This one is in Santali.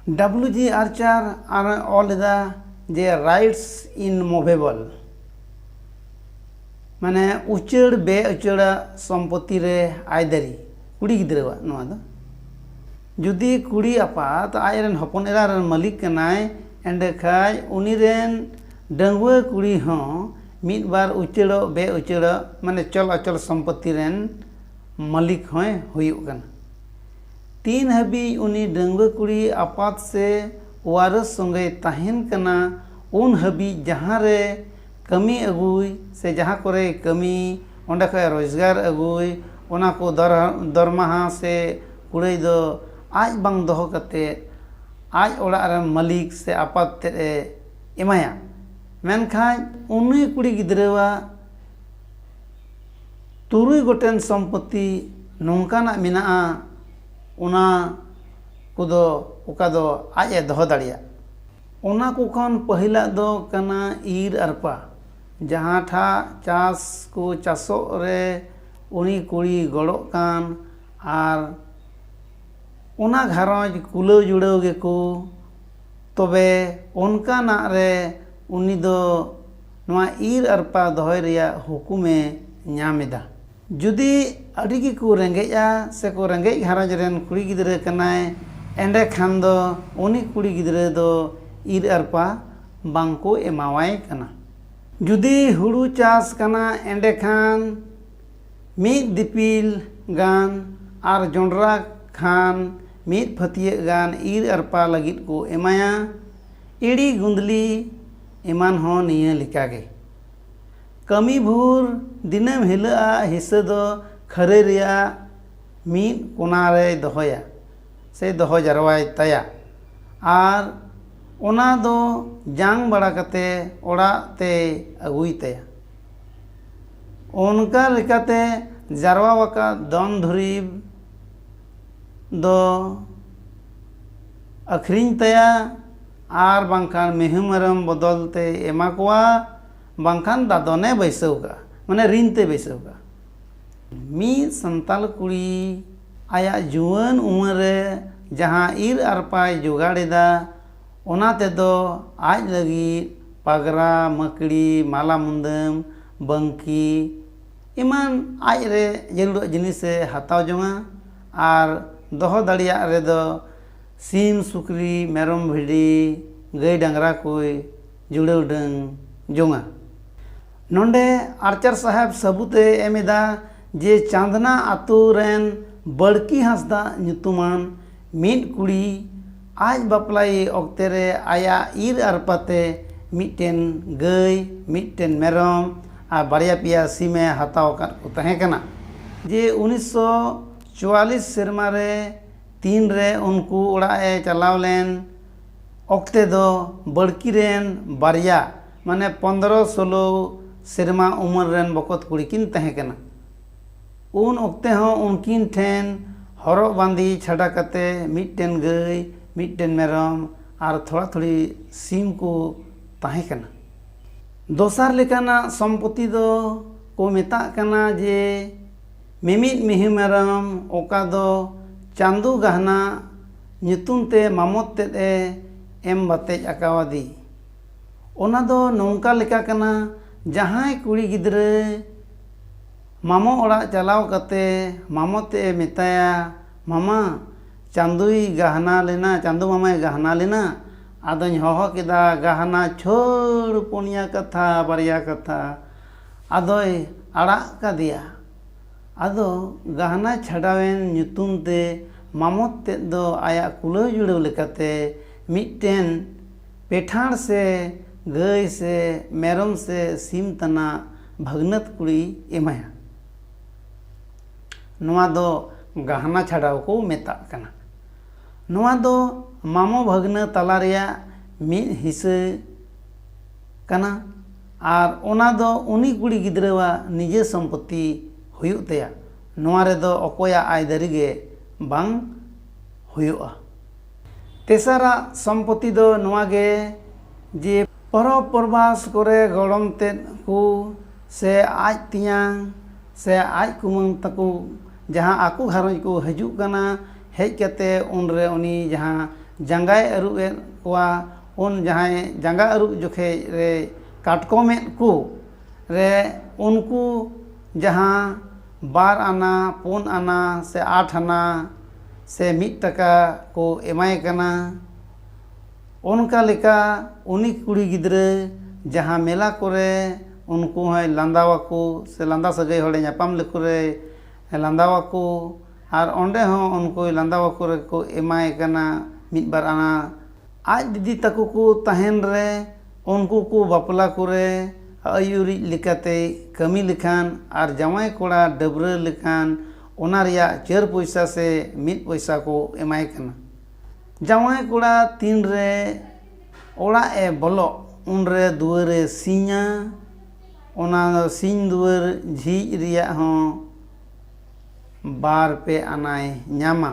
WG आर्चर ऑल जे राइट्स इन मूवेबल माने उचड़ बे उचड़ सम्पत्ति रे आयदारी कुड़ी गिद्रावा नोआ दो जुदी कुड़ी आपात आयरन हपन एरा रन मालिक कनाय एंडे खाय उनी रेन डंगुआ कुड़ी हों मिद बार उचड़ बे उचड़ माने चल अचल सम्पत्ति रेन मालिक होय हुयुग कना तीन हबी उनी डंगुआ कुड़ी आपात से वारस संगे ताहिन कना उन हबी जहाँ रे कमी अगुई से जहाँ करे कमी ओंडे खय रोजगार अगुई ओना को दरमाहा से कुड़ई दो आज बांग दोहो कते आज ओड़ा रे मालिक से आपात ते एमाया मेनखान उनी कुड़ी गिद्रावा तुरुई गोटेन सम्पत्ति नोंकाना मिनाआ उना कुदो उका दो आज दोहो दाड़िया उना को खन पहिला दो कना ईर अरपा जहाँ ठा चास को चासो रे उनी कुड़ी गड़ो कान आर उना घारंज कुलाव जुड़ाव गे को तबे उनका ना रे उनी दो नवा ईर अरपा दोहय रिया हुकुमे ᱧᱟᱢᱮᱫᱟ जुदी अड़ी गी को रेंगेजा से को रेंगेज घारंज रेन कुड़ी गिद्रा कनाय एंडे खान दो उनी कुड़ी गिद्रा दो ईर अरपा बांको एमावाय कना जुदी हुड़ू चास कना एंडे खान मीद दिपिल गान आर जोंडरा खान मीद फतिये गान ईर अरपा लगित को एमाया इड़ी गुंदली एमान हो निया लिकागे कमी भूर दिनम हिला हिस्सा दो खरे रिया मीद कोना रे दोहया से दोहो जरवाय तया आर ओना दो जांग बड़ा कते ओड़ा ते अगुई तया उनका लेकाते जारवा वका दन धुरीब दो अखरिंग तया आर बांखान मेहू मरम बदल ते एमा कोआ बांखान दादने बैसौगा माने रिनते बैसौगा मी संताल कुड़ी आया जुआन उम्र जहाँ ईर अरपाय जुगाड़ेदा ओना तेदो आज लगी पगरा मकड़ी माला मुंदम बंकी इमान आज रे जरूर जिनिस से हताव जोंगा आर दोहो दाड़िया रे दो सीम सुकरी मेरम भिडी गाय डांगरा कोई जुड़ाव डंग जोंगा नोंडे आर्चर साहब सबूते एमेदा जे चांदना आतु रेन बड़की हांसदा ᱧᱩᱛᱩᱢᱟन मीद कुड़ी आज बापलाई ऑक्ते रे आया ईर अरपाते मिटेन गाय मिटेन मेरम आ बारिया पिया सीमे हताव को तहें कना जे 1944 सेरमा रे 3 रे उनको ओड़ाए चलाव लेन ऑक्ते दो बड़की रेन बारिया माने 15-16 सेरमा उमर रेन बकत कुड़ी किन तहें कना उन ऑक्ते हो उनकिन ठेन हरो बांदी छड़ा कते मिटेन गाय मिटेन मेरम आर थोड़ा थोड़ी सीम को ताहे कना दोसार लेकाना सम्पत्ति दो को मेता कना जे मिमिद मिहु मेरम ओका दो चांदू गहना ᱧᱩᱛᱩᱢ ते मामोत ते एम बाते अकावादी ओना दो नौका लेका कना जहाँ कुड़ी गिद्रे मामो ओड़ा चलाव कते मामो ते मेताया मामा चांदुई गहना लेना चांदू मामा गहना लेना आदों होहो केदा गहना छोड़ पुनिया कथा बारिया कथा आदोय आड़ा का दिया आदो गहना छड़ावेन ᱧᱩᱛᱩᱢ ते मामो ते दो आया कुलाव जुड़ाव लेकाते मिटेन पेठान से गाय से मेरम से सीम तना भगनत कुड़ी एमाया नोआ दो गहना छड़ाव को मेता कना नोआ दो मामो भगना तला रिया मिद हिस्से कना आर ओना दो उनी कुड़ी गिद्रावा निजे सम्पत्ति हुयुग तया नोआ रे दो अकोया आयदारी गे बांग हुयुगा तेसारा सम्पत्ति दो नोआ गे जे परब प्रभास करे गड़म तेद को से आज तियांग से आज कुमंग तको जहाँ आकु घारंज को हजू कना हेज कते उनरे उनी जहाँ जांगाय अरुबेद कोवा उन जहाँ जांगा अरुब जोखे रे काटकोमेद को रे उनको जहाँ 2 आना 4 आना से 8 आना से 1 टाका को एमाय कना उनका लेका उनी कुड़ी गिद्रे जहाँ मेला करे उनको है लांदावाको से लांदा सगै होड़े नापाम लेकुरे लांदावाको और ओंडे हो उनको लांदावाको रे को एमाय कना 1 बार आना आज दीदी तको को तहन रे उनको को बापला करे आयुरी लेकाते कमी लेखान और जमाई कोड़ा डबरे लेखान ओना रिया 4 पैसा से 1 पैसा को एमाय कना जमाई कोड़ा 3 रे ओड़ा ए बोलो उन रे दुआरे सीना ओना सीन दुआर झीज रिया हो 2 पे आनाय न्यामा